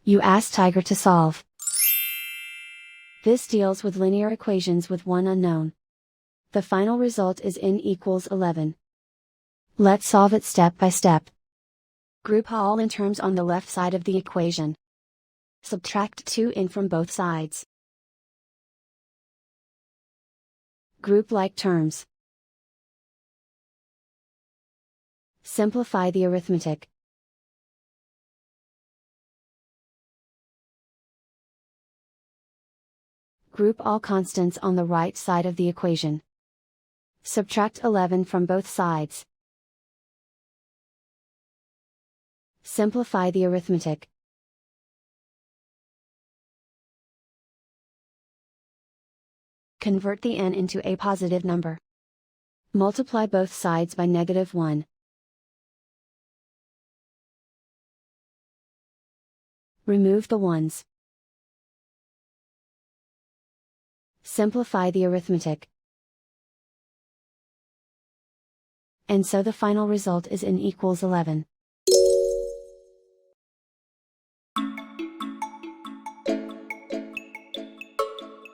You ask Tiger to solve. This deals with linear equations with one unknown. The final result is n=11. Let's solve it step by step. Group all n terms on the left side of the equation. Subtract 2n from both sides. Group like terms. Simplify the arithmetic. Group all constants on the right side of the equation. Subtract 11 from both sides. Simplify the arithmetic. Convert the n into a positive number. Multiply both sides by -1. Remove the ones. Simplify the arithmetic. And so the final result is n=11.